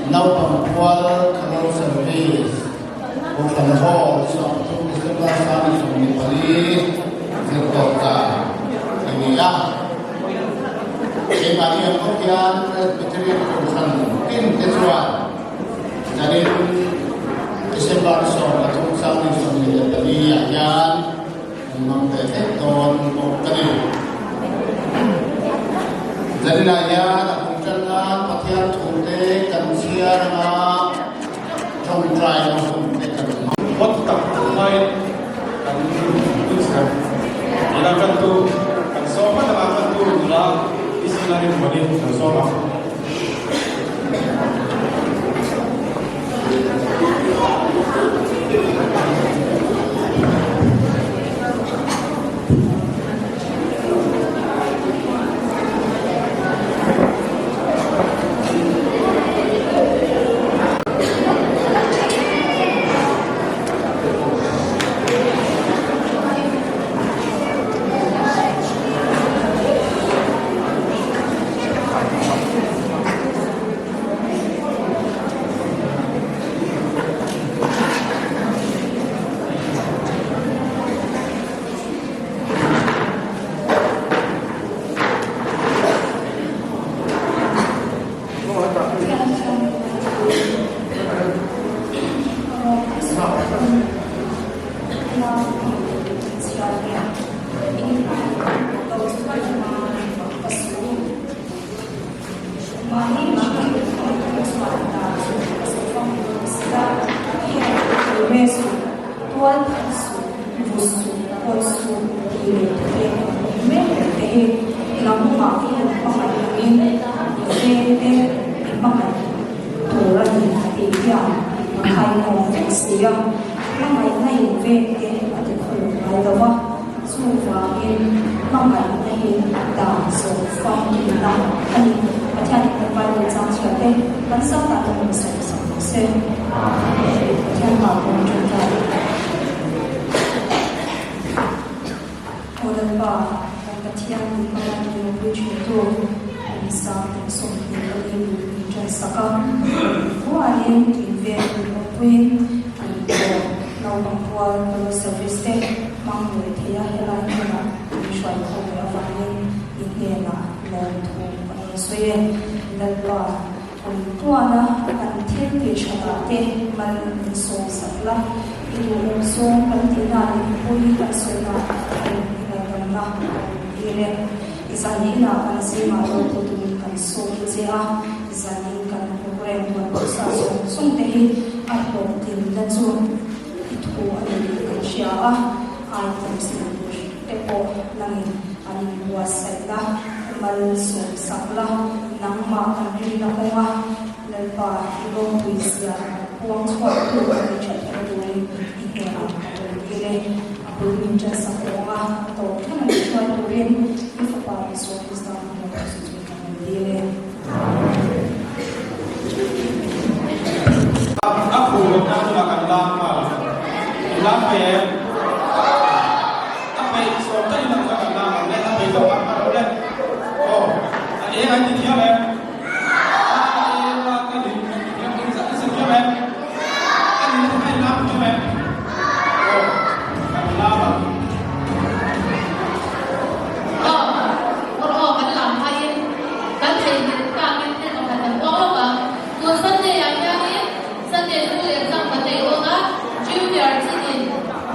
nau pangkual kanal service bukan hall suatu istilah sama seperti tadi serta ini ya kembali yang kemudian bicara tentang tim kejuan jadi istilah atau sama seperti tadi yang memperhatikan tadi jadi naya jangan patihan tunte kansia na trong trai masuk dekat what tak lain kan tuliskan ilakan tu kan sofa dalam tu lah istilahnya bagi kan sofa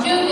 Junior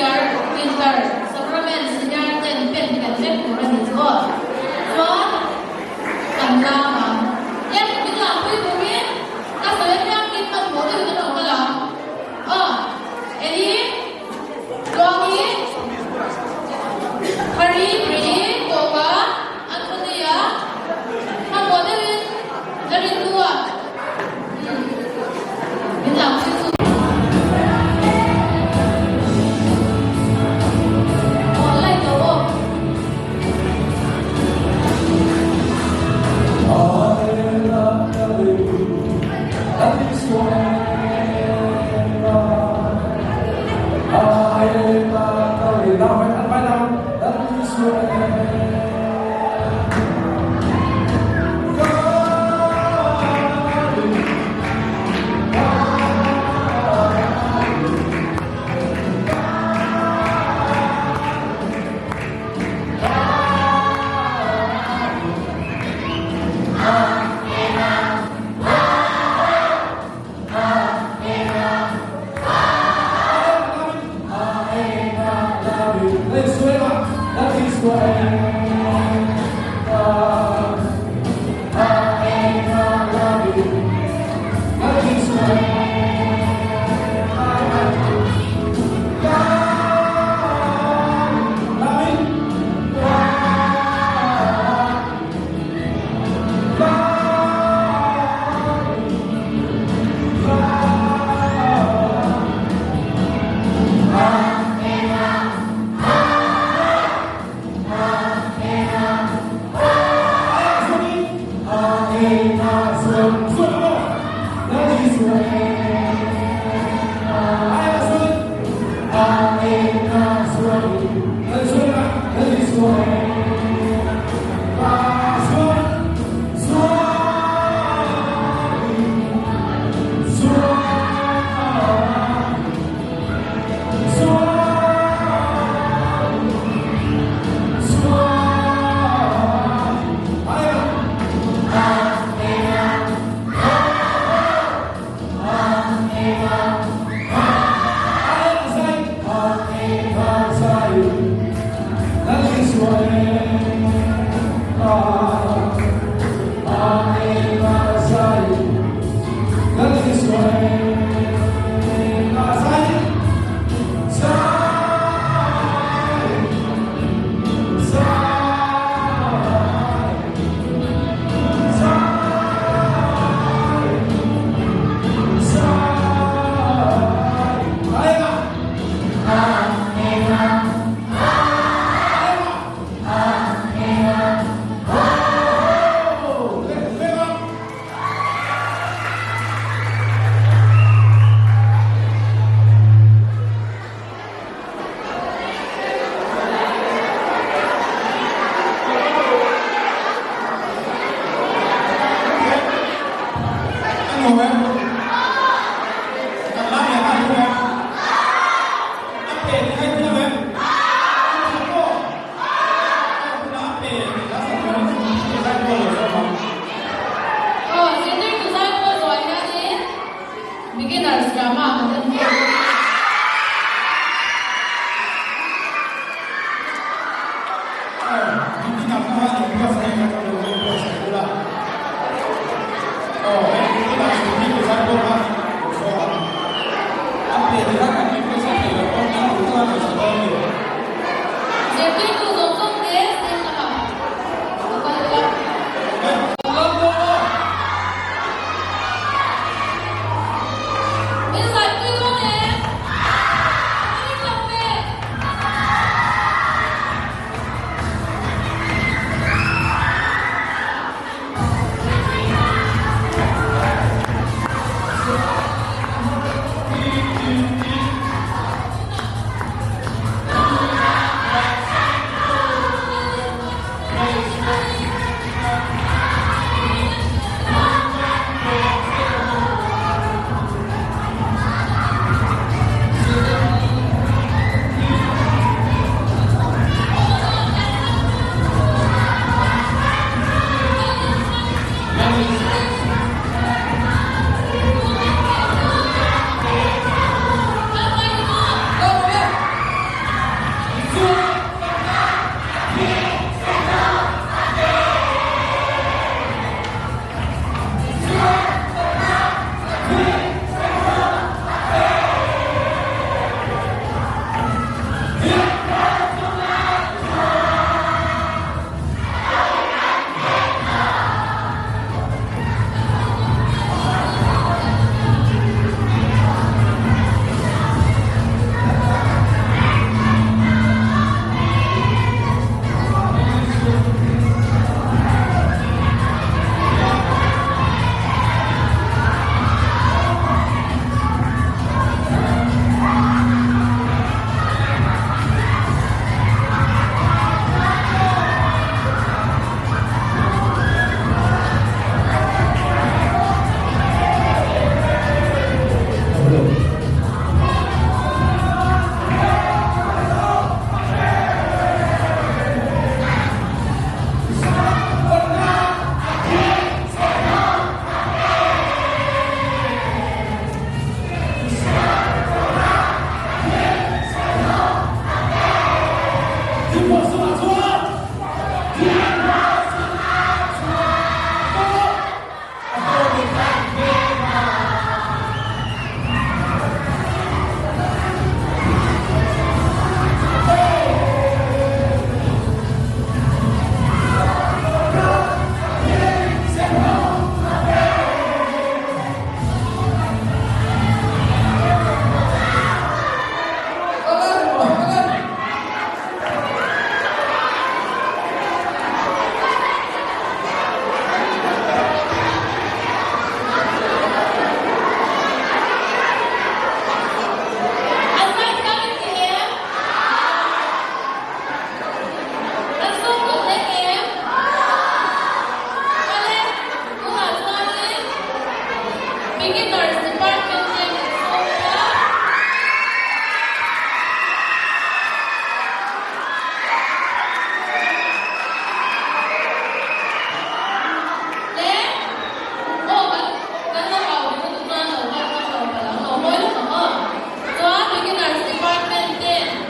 beginners department name is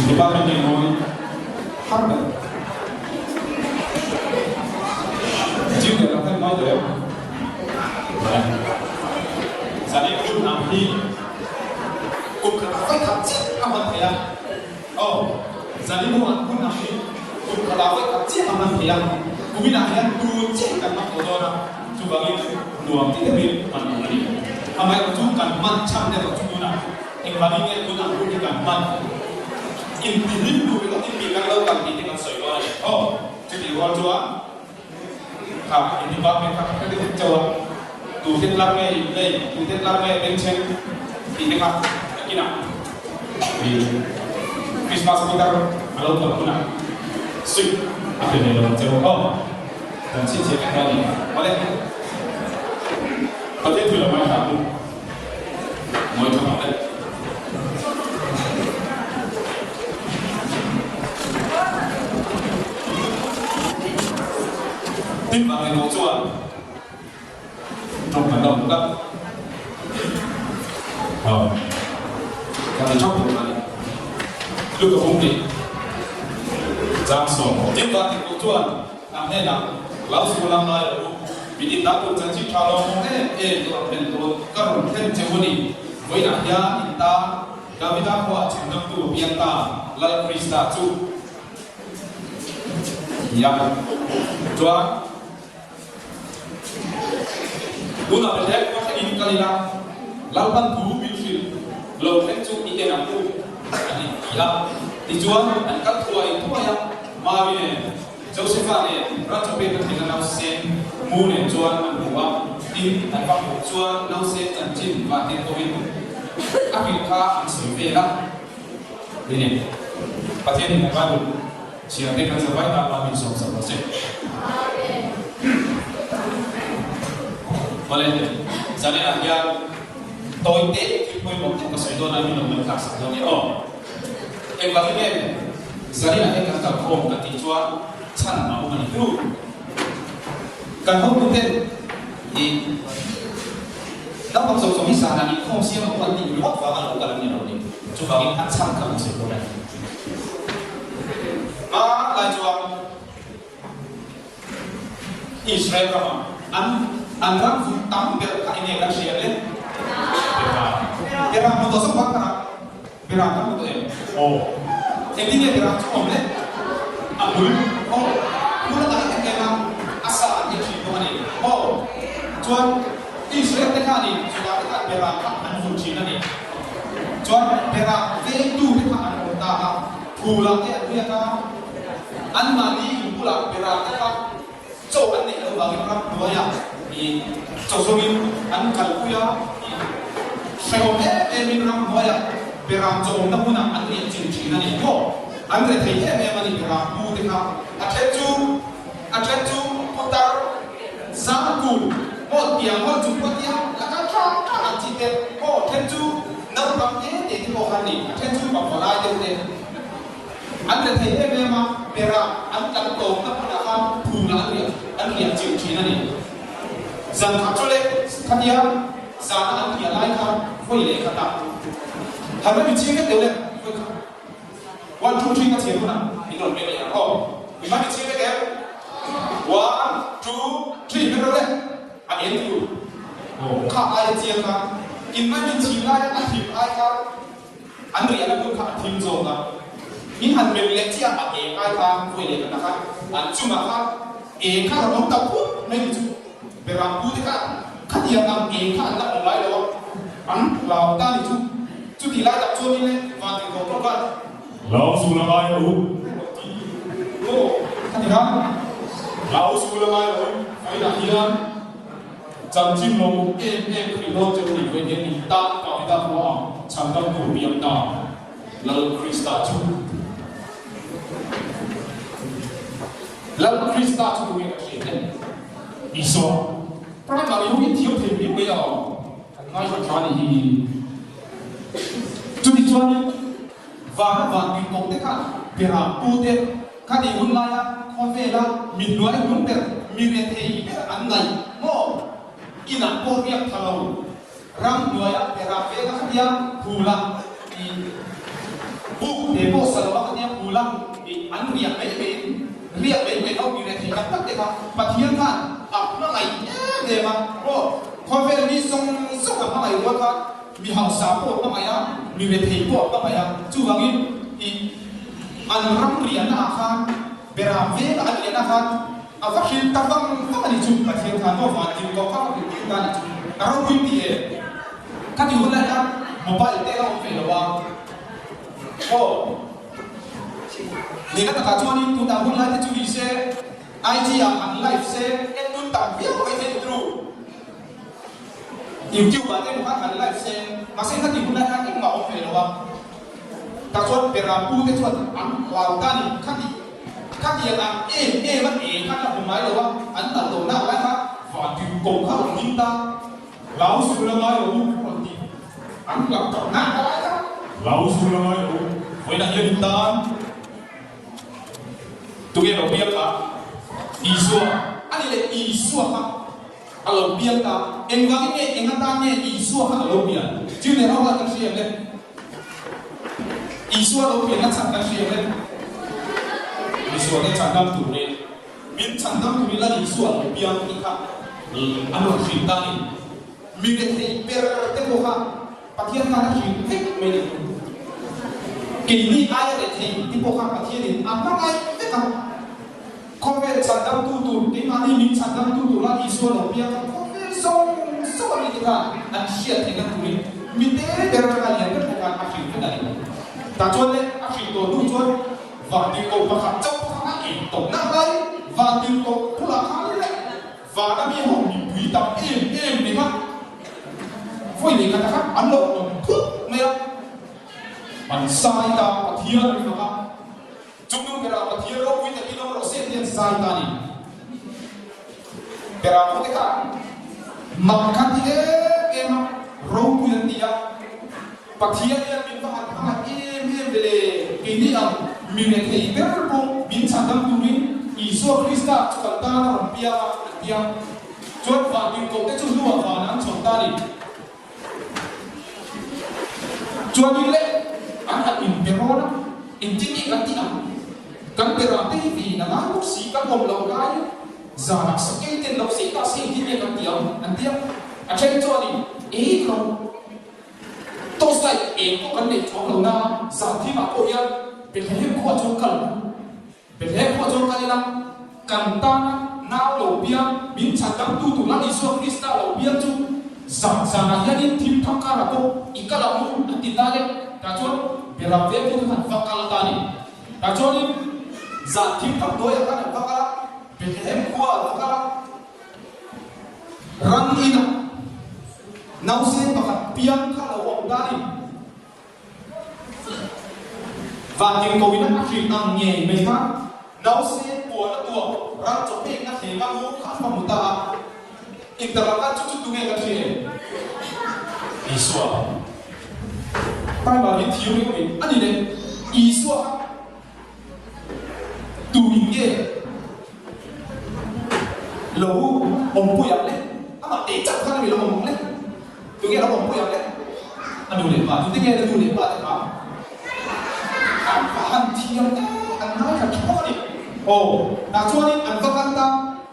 department name nói hát đấy chịu được là thân nói rồi đấy gia đình cũng làm đi cũng cả phải thật chết âm thanh à gia đình cũng làm đi cũng cả phải thật chết âm thanh à cũng biết là hiện tu chết cả năm của tôi đó chú bảo đi luồng thì biết mình đi hôm nay chú cần man chăm để cho chú nào anh bảo đi nghe chú làm cũng cần man in tin du cái in tin cái lâu càng tin càng sôi rồi chứ thì quan chúaครับin tin bác mìnhครับcái điều châu tu thiên làm nghe đây tu thiên làm nghe bên trên thì cáiครับcái nào vì Christmas kita kalau tak guna sweet apa ni dalam châu dan sisi yang tadi oleh pada itu lah macam tu mau coba deh tin vào người nấu chua trong vận động đó cái chóc của mình lúc có phong đi giang sổ tin vào người nấu chua làm thế nào lão sư làm lại vì đi đáp ứng chân chính trao đổi tụi mình tụi các đồng thêm chế đi với nạn gia in ta Gavita hoa chừng năm tu biên ta lal Krista chu ya chua Duna berjaya pada ini kali lah, lapan tu bilfil, lalu kencu ini aku, ini dia dijual dan kat tua itu ayam, mari Josepha ni, raja peter dengan nausen, mune jual manuwa, tim dan pakai jual nausen dan jin batin towin, Afrika ansur lah, ini, pasien ini baru, siapa yang sampai tak lagi sama saya. Oleh jadi nak yang toy teh kita pun mungkin kesulitan lagi nak mengkas jadi yang bagi ni jadi nak yang kata kau nanti jual chan mau mana itu kan kau mungkin di dalam proses misalnya ni kau siapa kau nanti buat apa kalau ni orang ni cuba kita chan kamu sekolah malah jual Israel kamu Andang futam berkain yang siapa le? Berang motor sempat kan? Berang kan motor ya? Intinya berang cuma le? Amul? Mula tadi yang asal yang siapa ni? Cuan Israel dekat ni, sudah dekat berang kan anfun Cina ni. Cuan berang itu dekat anfun ta, pulang dia kan? Anmani pulang berang dekat. Coba ni kalau bagi orang dua ya. Josomin an kalkuya seorang minram boya beram jom na puna an ni cincin ni ko andre thei mani beram bu deka atletu putar zangkul mo tiang mo jumpa tiang laka kan cite ko atletu na pam de ko hani atletu pa bola de andre thei ma beram an kal to na puna kan puna an ni cincin ni Zan kacole kadia zana antia laika foi le kata harga bici ke dole foi ka 1 2 3 ka tiap na idol me ya ima bici ke 1 2 3 me dole a entu ka ai tiap ka ima bici la a tim ai ka andri ala ku ka tim zo ka in han me le tia a ai ka foi le kata ka an cuma ka ka rom ta pu me bici berampu dekat, kan dia nam kan nak mulai lewat anh lao ta đi chú thì lại tập cho đi lên và thì có con lão sư là ai đâu ô cái gì đó lão sư là ai đâu phải là hiền chẳng chim lông em khi đó cho thì về đến ta bảo ta qua chẳng tâm của miệng ta là Christa chú là Christa chú người kia đấy Isa tại mà nếu như thiếu thì biết bây giờ ngay cho thì chú đi cho đi và mình cũng thấy khác vì họ tu tiên các đi huấn lai con về là mình nói huấn tiền mình về thì anh này ngô in là cô việc thầu ram nói để làm về các dia phù lăng thì bu để bộ sở các dia phù lăng thì anh việc mấy ông mình về thì các tất cả và thiên han nó này để mà ngô con về đi xong nó này quá khác vì họ xả bộ nó mày mình về thì bộ nó mày chú vàng in thì anh ram riêng na khan về làm về là anh riêng na khan phát hiện các anh đi chụp và thiên han nó hoàn chỉnh có các cái thiên han rồi quý vị các điều này là mobile tele không phải là ô nếu các bạn cho nên chúng ta muốn lại thì chú ý sẽ IG and live sẽ em chúng ta biết cái gì được YouTube và cái một and live sẽ mà sẽ các điều này các ngõ phải là ta cho về làm tu thế cho ăn vào ta đi các điều là vẫn các là máy là anh ta tổ nào lại khác và tìm cùng các đồng minh ta lão sư là ai đâu anh gặp trọng nát lại đó lão sư là ai đâu với là hiện tan tụi em đầu tiên là Isua anh ấy là Isua ha ở đầu tiên ta em gọi cái em ta nghe Isua ha ở đầu tiên chứ này họ là cái gì vậy Isua đầu tiên là chẳng cái gì vậy Isua cái chẳng đam tụi này mình chẳng đam tụi là Isua đầu tiên thì khác anh nói chuyện ta này mình để thấy bây giờ cái bộ ha phát hiện ra là chuyện hết mình kỳ ni ai để thấy cái bộ ha phát hiện anh nói ngay cái nào con về chẳng đam tu cái mà đi mình chẳng đam tu là Isua đầu tiên con về xong rồi thì cả anh chia thành cái tụi mình để bây giờ cái này cái bộ ha phát hiện cái này ta cho nên phát hiện đồ tu cho và đi cầu và khám chấp các anh tổng năng đây và đi cầu cũng là khá đấy và đã bị hỏng bị quý tập em đi mắt với những cái khác ăn lộn đồng thuốc mê bạn sai ta và thiên đi mà chúng tôi cái nào mà thiên đâu quý thì nó sẽ thiên sai ta đi cái nào có cái khác mặc khăn thì em râu quý thì và thiên em mình phải học em về cái gì à mình lại thấy biết không mình chẳng đam tu mình Isua Christa cho cả ta là bia chốt và mình cũng cái chung đua và nắng chọn ta đi cho đi lên anh hãy in bero đó in chính cái gì kan bero thì vì là ngã bốc xí các vùng lầu gai giờ là sẽ cái tiền lầu xí ta sẽ chính cái anh tiệm anh chơi cho đi không tôi sẽ có vấn đề trong lầu na giờ thì mà cô yên về thế của trong cần về thế của trong cái năm cần ta nào lầu bia biến thành đám tu là Isua Christa lầu bia chung rằng là hiện in tim thăng ca là cô ika là mu tin ta đấy cả chốn về làm việc cũng hẳn vang ca ta đi cả chốn đi giả tim thăng đôi là cái vang ca về thế của vang ca răng in nào xem và piang ca là vang ta đi và tiếng cầu in chỉ nằm nhẹ mấy phát nào xem của nó tuột răng chụp hình nó thể mang mũ khát vào một ta interakan cucu tungai kecil, Isua. Pai bagi teori kami, ani deh, Isua, tuinge, lalu ompu yang leh, ama tecak kan bila ngomong leh, tungai lalu ompu yang leh, anu leh pak, tungai ada tu leh pak, apaan tiang, anak kacau ni, oh, kacau ni, angkat kata.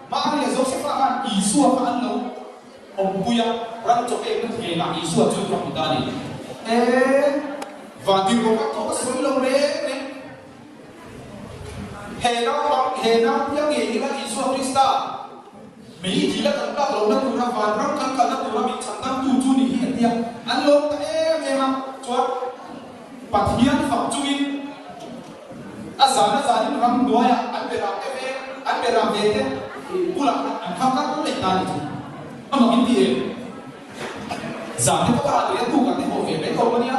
Mà là dấu xếp là Isua và ăn lâu ông bùi răng cho em nó thể là Isua chưa trong người ta đi và điều đó có cái số lâu đấy hè nào những nghề như là Isua Christa Mỹ chỉ là cần các lâu nó tụi nó và răng cần nó tụi nó bị chẳng tăng tu chu đi hiện tiệm อันลงแต่เองจวดปัทเทียนฝักจุยอาสาที่รำด้วยอันเป็นรำอันเป็นรำเด็กผู้หลักอันข้าวกันเล็กนาดิจุอันมากินดีสามที่พวกเราเรียนถูกกันที่โมเฟนได้ตรงวันนี้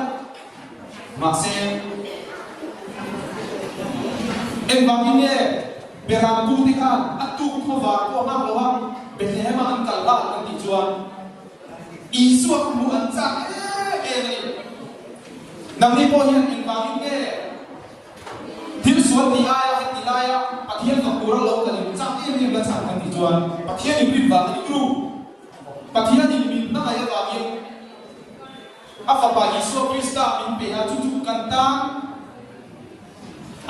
มาเซนเอ็งบางทีเนี่ยเวลาดูที่ข้าอัดดูข้าวฟ้าข้าวน้ำระวังเป็นแค่มาอันกันลากันที่จวนอีส่วนมูอันจังนี่นังนี้พอเห็นเอ็งบางทีเนี่ยที่ส่วนที่อายที่นายปะเทียนกับกูเรากันนี่จังนี่มันจังกันที่จวนปะเทียนนี่เป็นบางที่รู้ปะเทียนนี่มีนั่งอะไรบางอย่างอาฟบายิสุคริสต์เป็นเปียจุจุกันตัง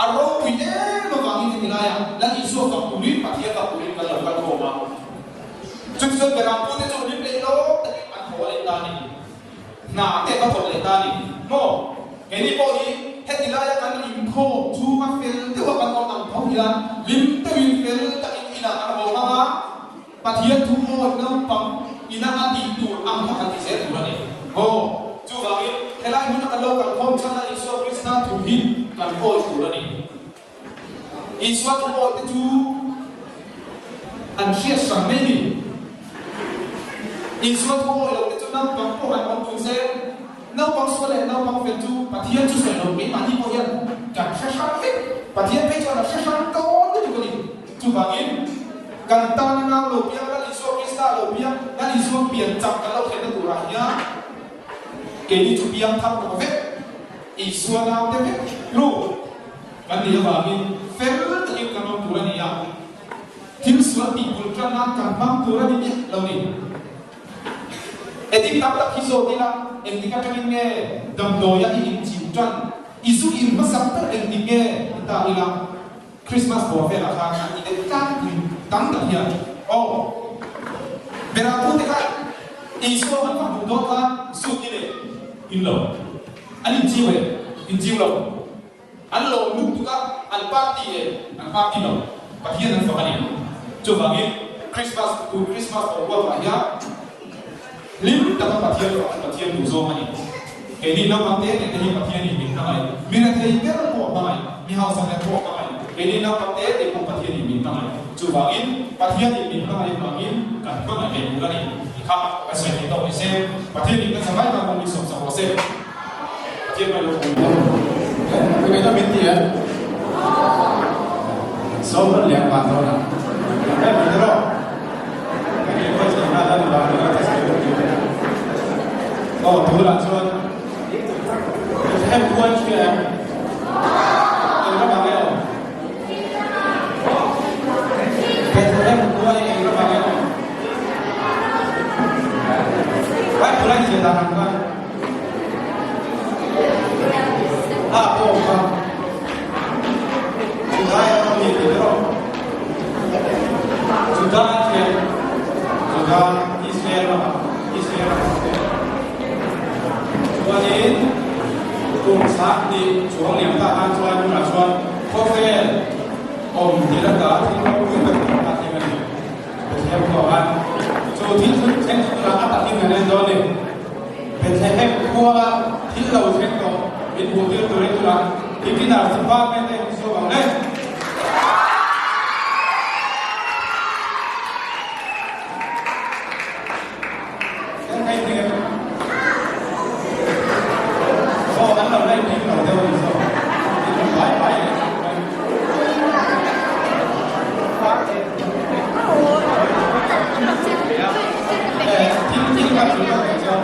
อารมณ์วิเอมาบางที่นี่นายและยิสุกับกูนี่ปะเทียนกับกูนี่กันหลงกันโคมาจุดสุดเวลาพูดในจุดนี้เป็นโลกแต่มันโหเลตานี่น่าแต่ก็โหเลตานี่โม่เห็นนี่พอดีเฮ็ดที่นายกันลิมโคชูมาเฟลที่ว่ากันเอาหนังท้องที่ละลิมตะวินเฟลตะอินอินาอันโหมาปะเทียนทุ่งโหดน้ำปังอินาอันดีตูอังคันที่เสร็จตัวนี้โอ้จูบางทีเฮลัยมันกันโลกันพร้อมชั้นอิสวาคริสต์ถูกหินกันโคตรตัวนี้อิสวาทุ่งโหดที่จูอันเชี่ยสังเมนีอิสวาทุ่งโหดที่จูนั่งปังพวกอันปังตุนเซนั่งปังสวเลนั่งปังเฟจูปะเทียนจูเสร็จแล้วมีมันที่พอยันกันเชื่อๆฟิปะเทียนไปจนเชื่อๆโตนี่ตัวนี้จูบางทีกันตอนนั้นเราเพียงนั่นอิสวาคริสต์เราเพียงนั่นอิสวาเปลี่ยนจับกันเราเห็นตัวอะไรเนี่ยเกณฑ์จุดยังทำกับเฟอีส่วนเราเด็กรู้กันนี่ว่ามีเฟลต์ที่กำลังตัวนี้ที่ส่วนที่บุญกันนั้นกันมั่งตัวนี้เรานี่เอ็ดดิ้งตับตับที่โซนี่ละเอ็ดดิ้งกันนี่เนี่ยดำโดยที่อินจิวจันอิสุอินมาสัมผัสเอ็ดดิ้งเนี่ยตาอีละคริสต์มาสบัวเฟลล์ทางอีเด็กกันตั้งแต่เฮียโอ้เวลาพูดที่กันอิสุอันฟังดูดละสุดที่เลยอินโลอันนี้จีเวอินจีโลอันโลมุกตุกะอันปาร์ตี้อันปาร์ตี้โลปะเทียนอันฟังนี่จูบางทีคริสต์มาสกูคริสต์มาสโอเวอร์มาเฮียลิมแต่ก็ปะเทียนดูโซมันนี่เอ็นี่น้องปะเทียนเนี่ยที่ปะเทียนนี่มีอะไรมีอะไรที่เกิดขึ้นบ้างมีเฮาส์อะไรบ้างเอ็นี่น้องปะเทียนที่ปะเทียนนี่มีอะไรจูบางทีปะเทียนนี่มีอะไรบางทีกันก็ไม่เป็นกันนี่ครับไปใส่ในตู้เซฟปะเทียนนี่ก็สมัยก่อนมีสองเซฟปะเทียนไม่รู้คือไม่ต้องเป็นเตี้ยสองคนเลี้ยงบ้านเรานะไม่เป็นหรอกไม่เป็นคนที่มาแล้วบ้านเราจะใส่ตู้ก็ทุลักชนแค่ควรเชื่อเป็นระบาดแล้วเป็นแค่ควรเองระบาดแล้วไว้ผู้ใดที่จะทำกันโอ้ครับสุดท้ายเรามีกี่รอบสุดท้ายอิสราเอลวันนี้กลุ่มสักดีช่วงเหลี่ยมทหารช่วยผู้หลักชวนโคเฟลที่ระดับที่เราคุยกันมาที่มันเป็นแค่ก่อนช่วงที่เช่นเราอัตติเงินโดนเลยเป็นแค่พวกที่เราเช่นก่อนเป็นผู้ที่ตัวเล็กตัวนั้นที่พิจารณาสภาพไม่ได้ส่วนเลยยังไงเนี่ยโอ้อันเราได้พิจารณาเดียวอีกสองไปที่การสุดยอดเจ้า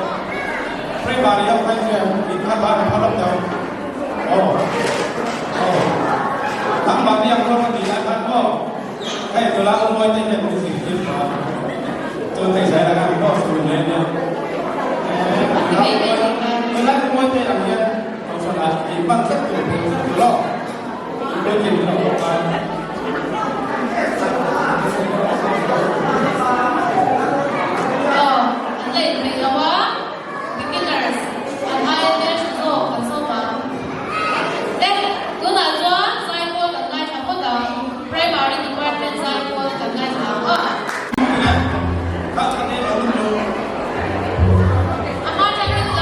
พระบาลีเอาไปเจ้าอินทบาทพระลำเจ้าโอ้ทั้งบางอย่างก็ไม่ดีนะครับก็ให้เวลาเอาไว้ที่เป็นสิ่งที่เราจนแต่ใช้แล้วกันก็สุดเลยเนี่ยเวลาเอาไว้ที่อย่างเงี้ยเราสละอีกบ้างสักตัวหนึ่งรอบไม่กินเราออกไปเ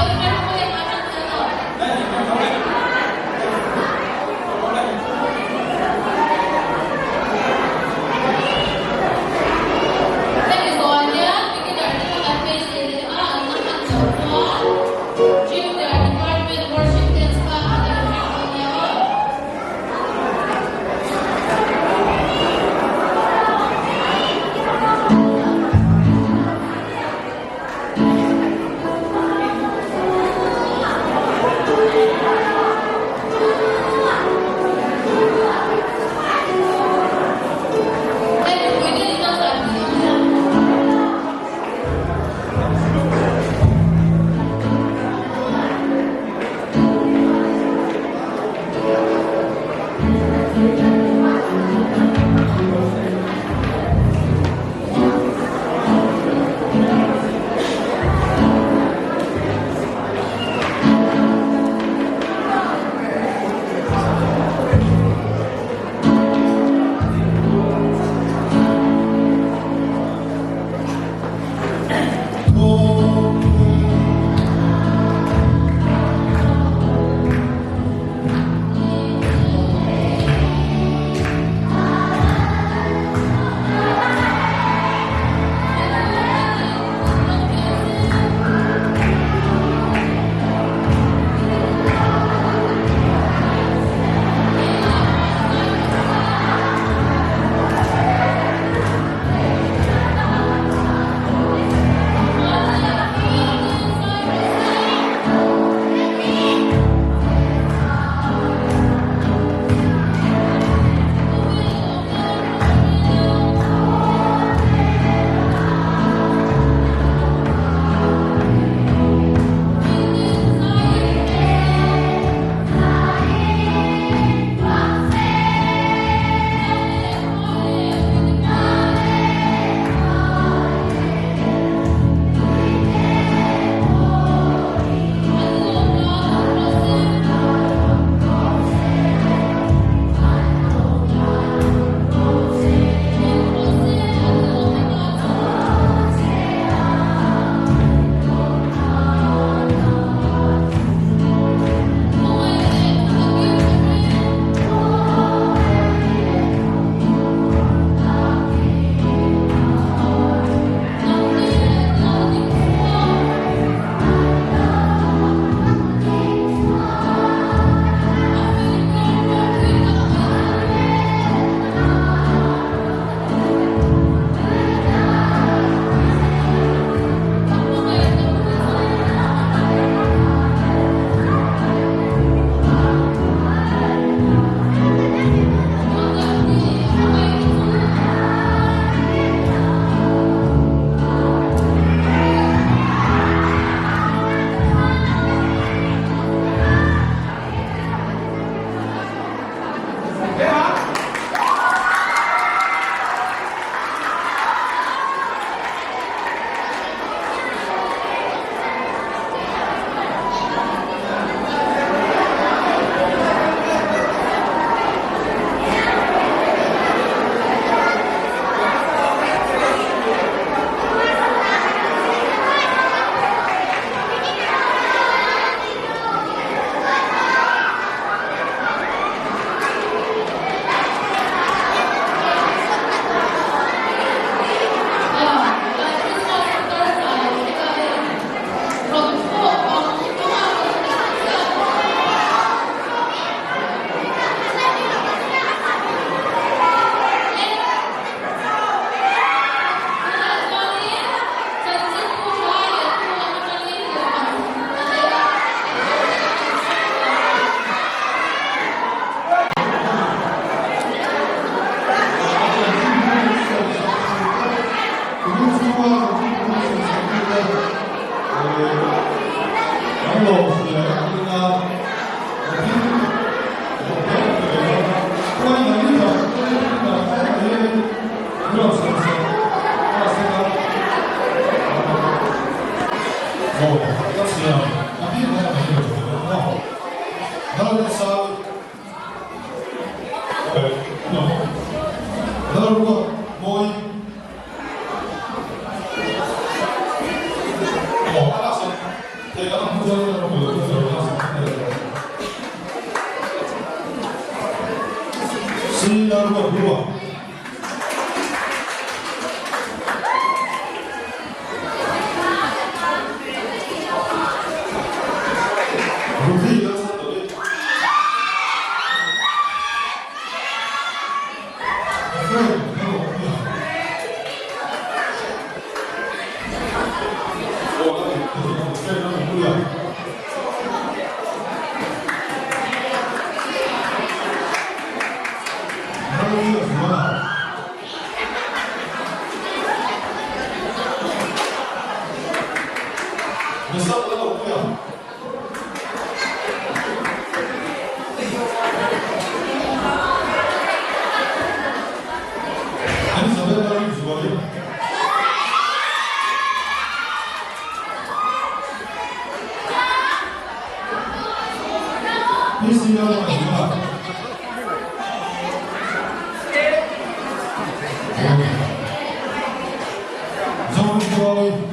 Hello, 우리가 신나루가 물어봐. 루피 연습들이 Hãy subscribe cho kênh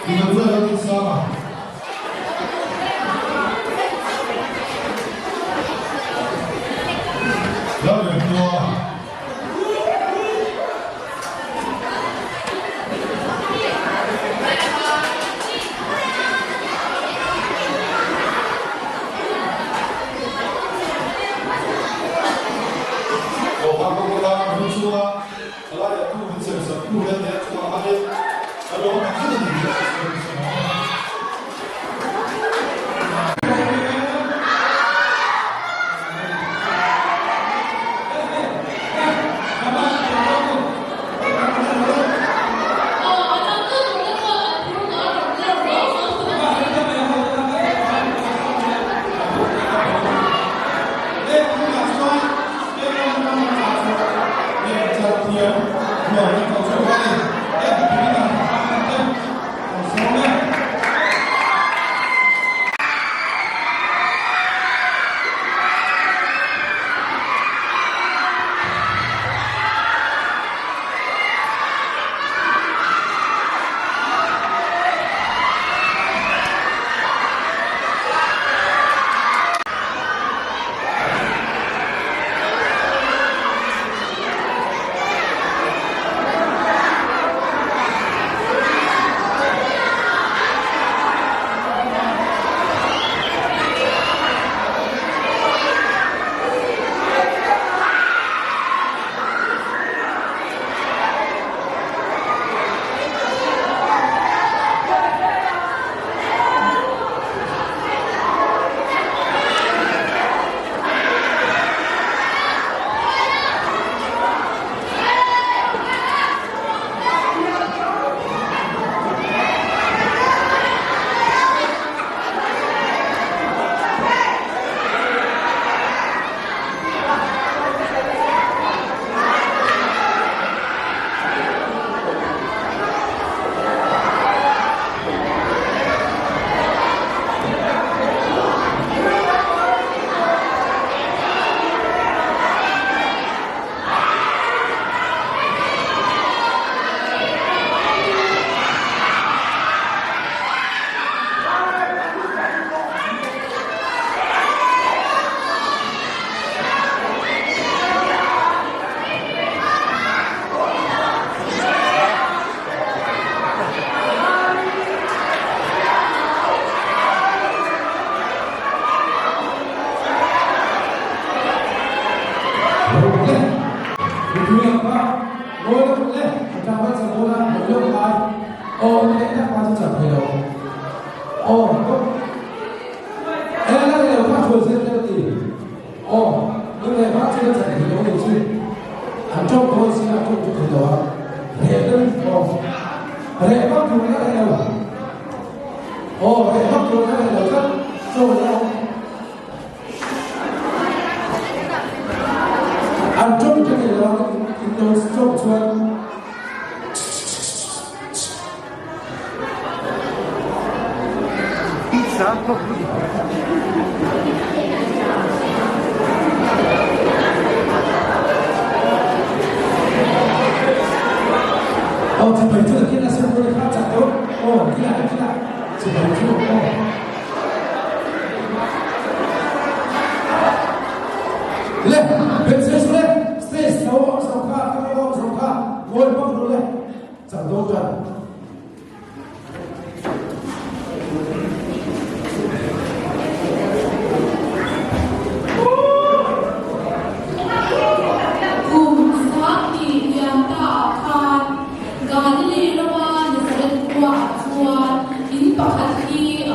Ghiền Mì Gõ để không bỏ lỡ những video hấp dẫn rẻ bắp chuột nó là đâu ồ rẻ bắp chuột nó là đâu chắc rồi đâu ăn trộm cho người đó nó trộm chuột chỉ bảy chỗ kia là sân chơi khá chặt tốt kia lại chỉ bảy chỗ lên bên dưới xuống lên stay sâu khá ngồi bóc luôn lên chẳng tốt chuẩn Gani le lawa na salat kuwa in pakhat ki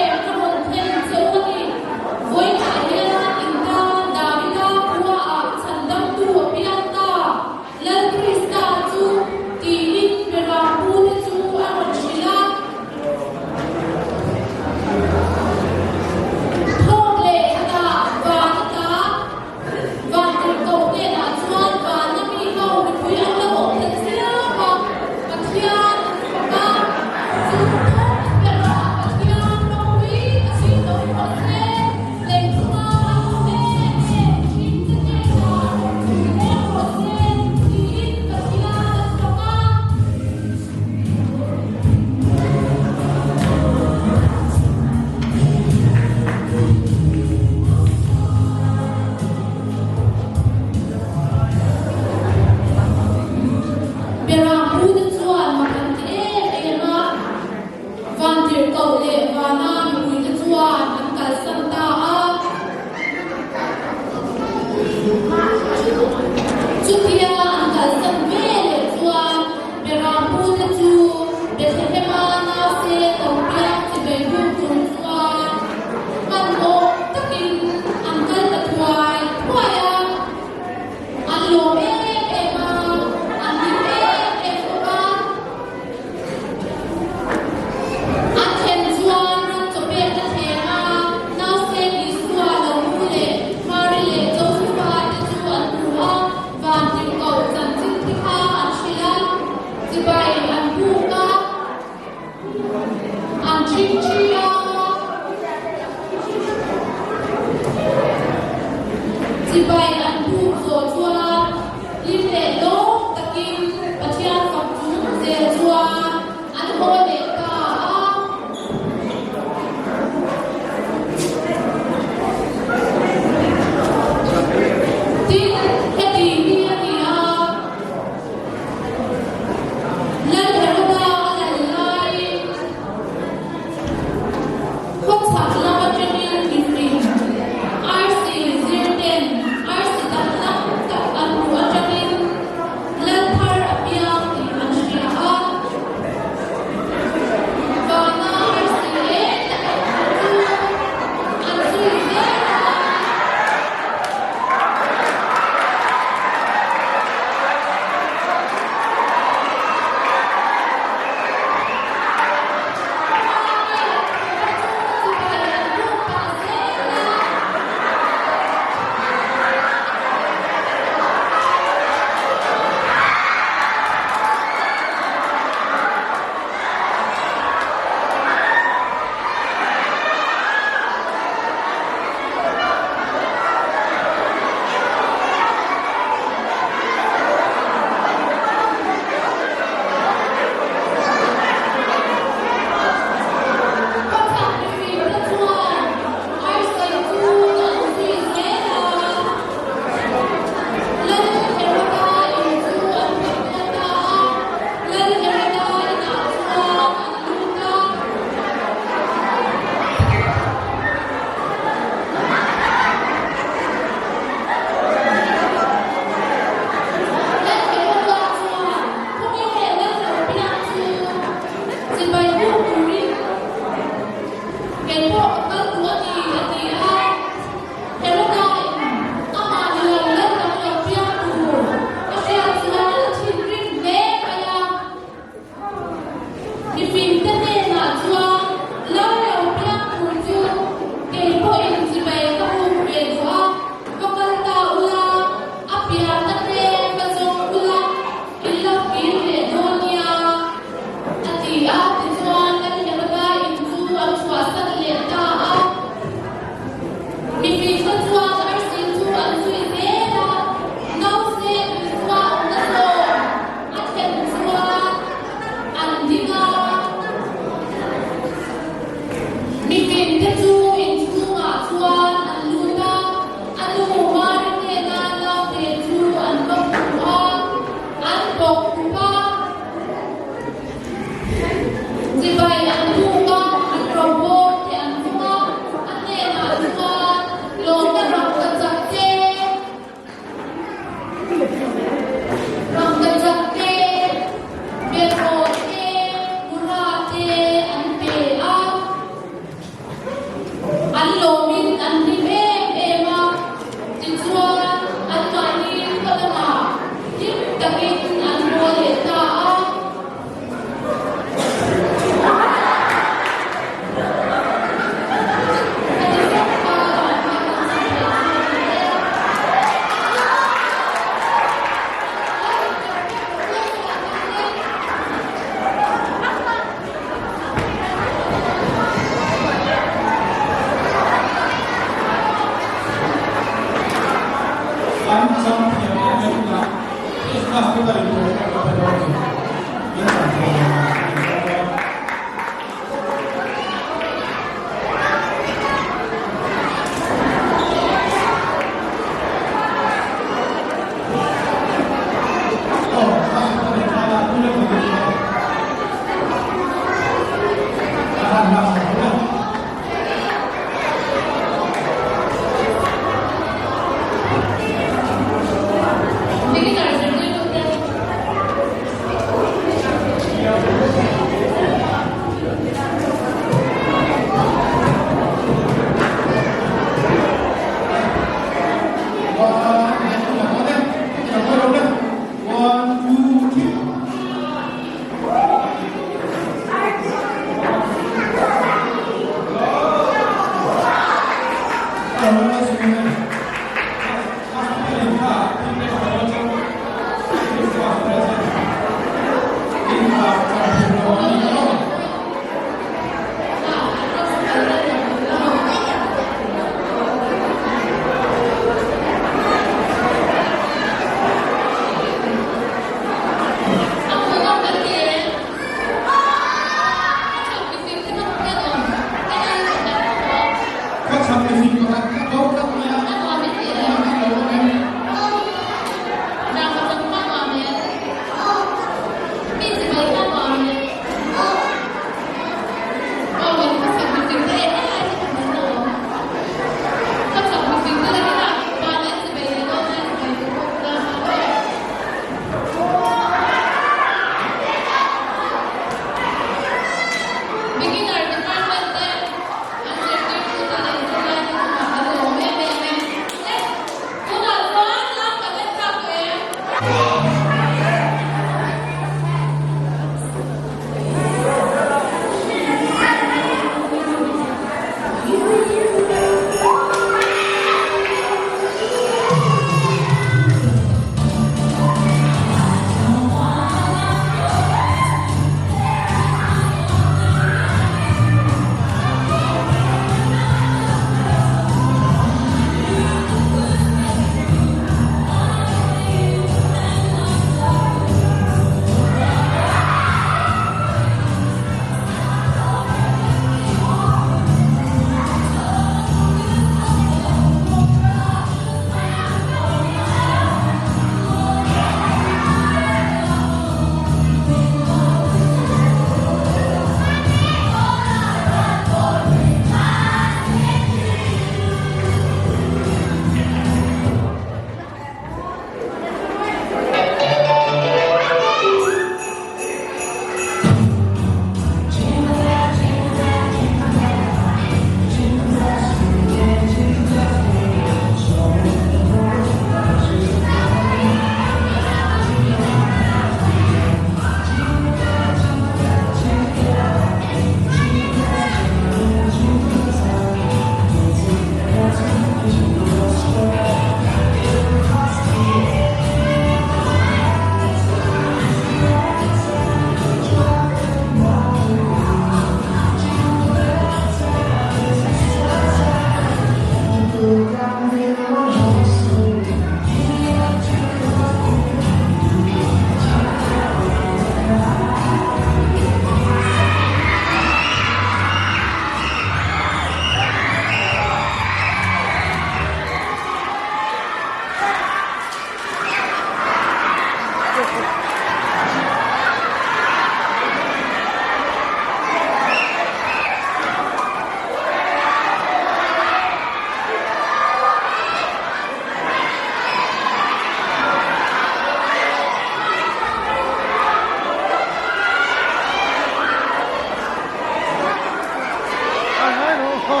Hãy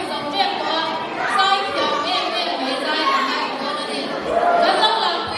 subscribe cho kênh Ghiền Mì Gõ để không bỏ lỡ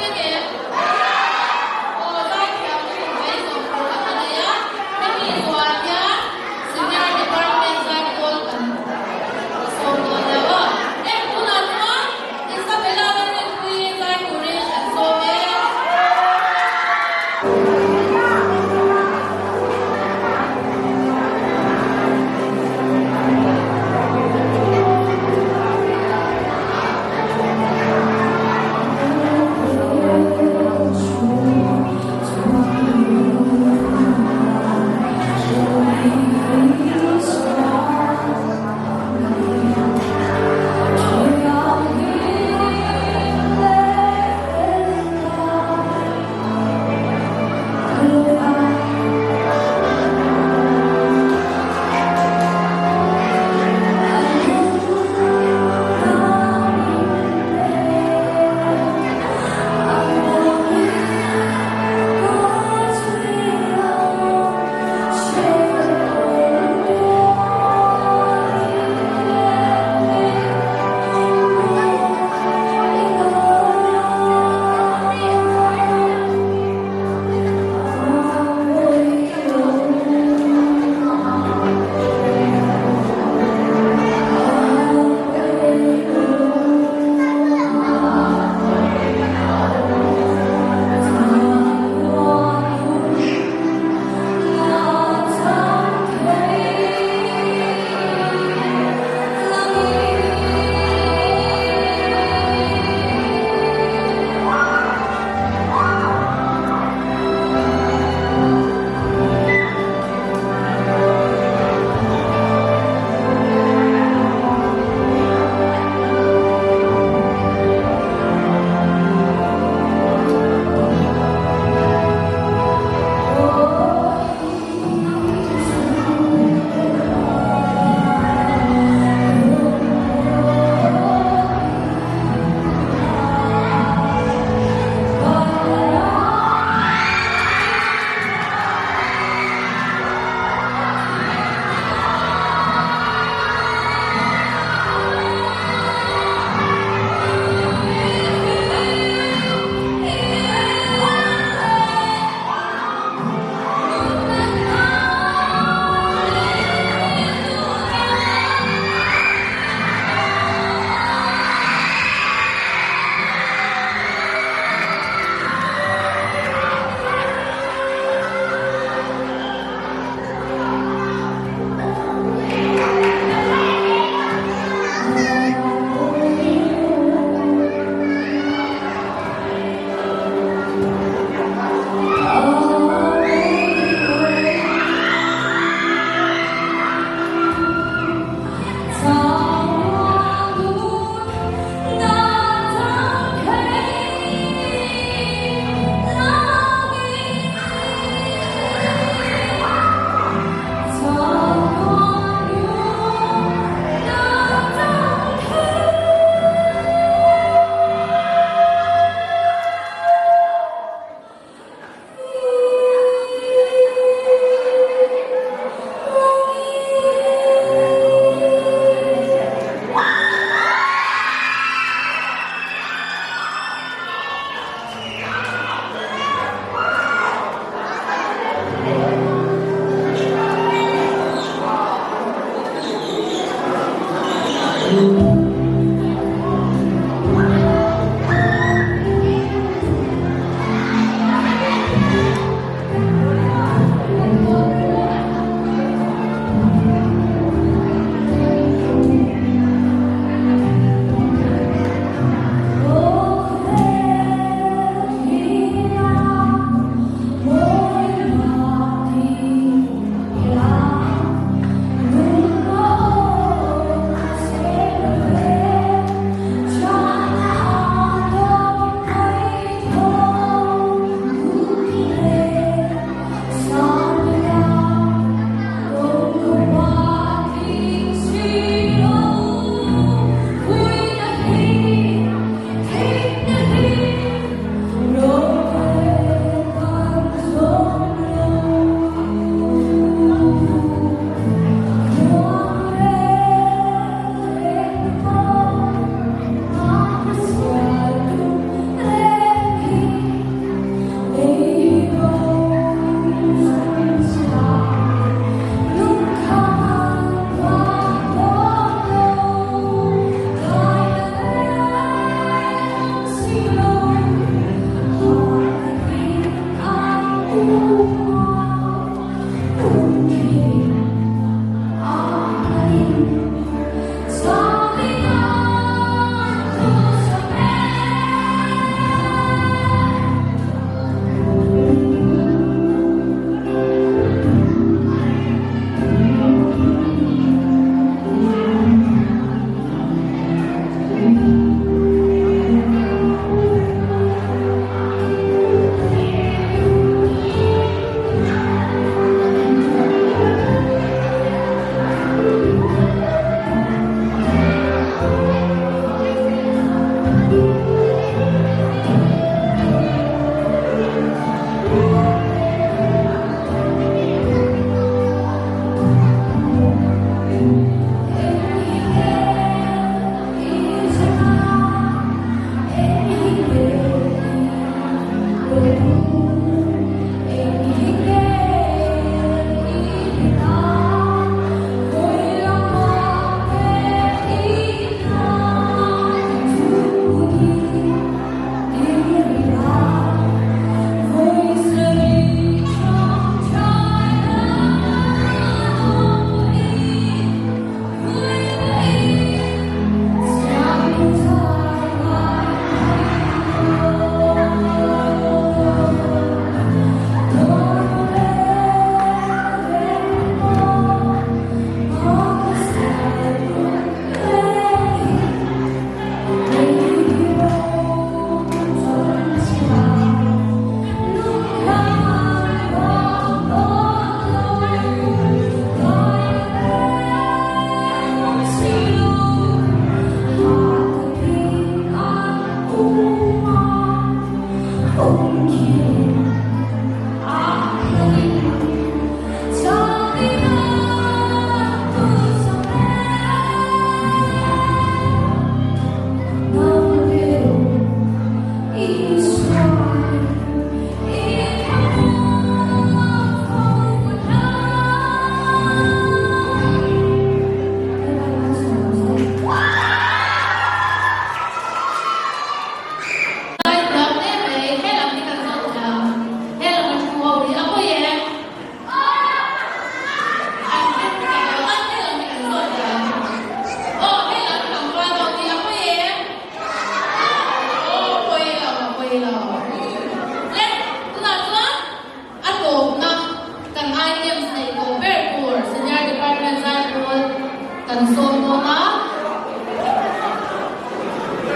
kan som mo na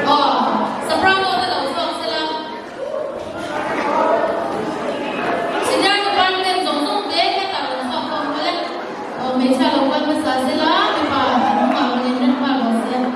oh sa pramo na daw sila senior department zong de ka ta sa ko wala oh may chalo pa sa sila pa ano ma wala pa ba sila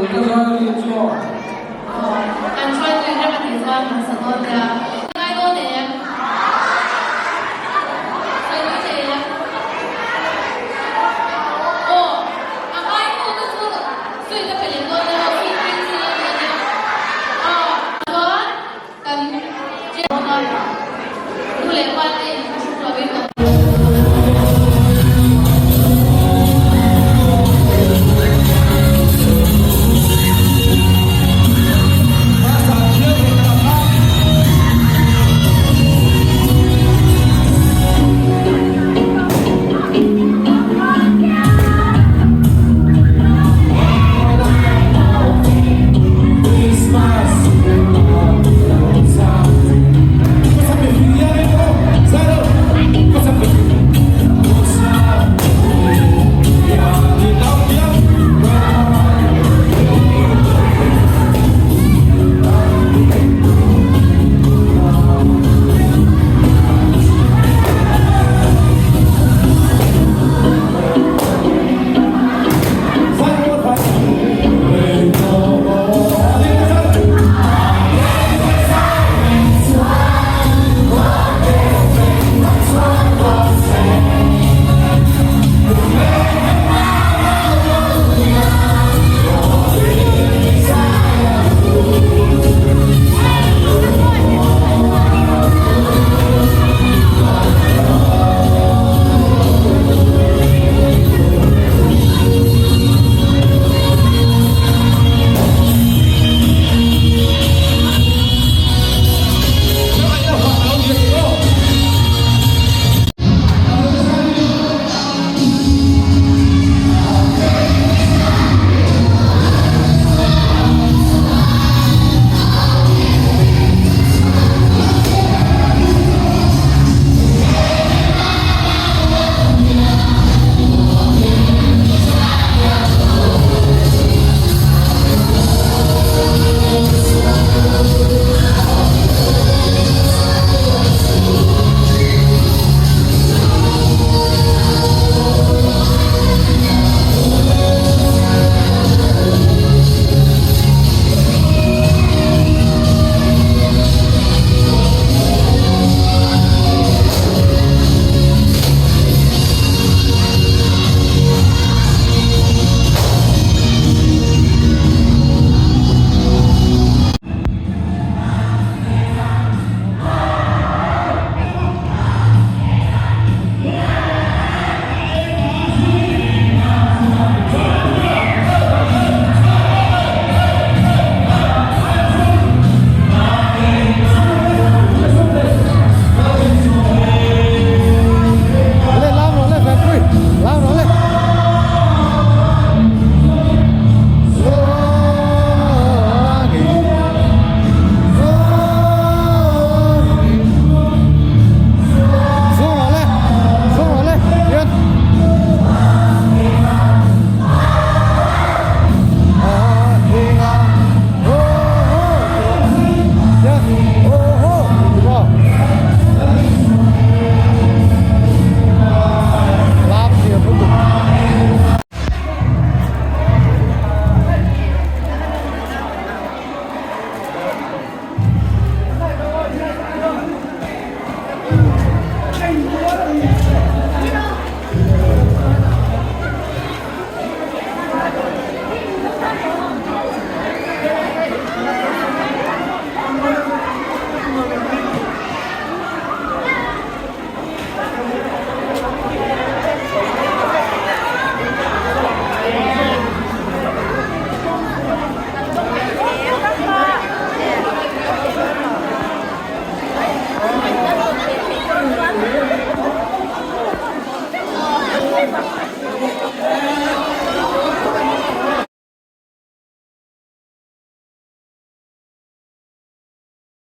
个人做。Kan try to remember this one, so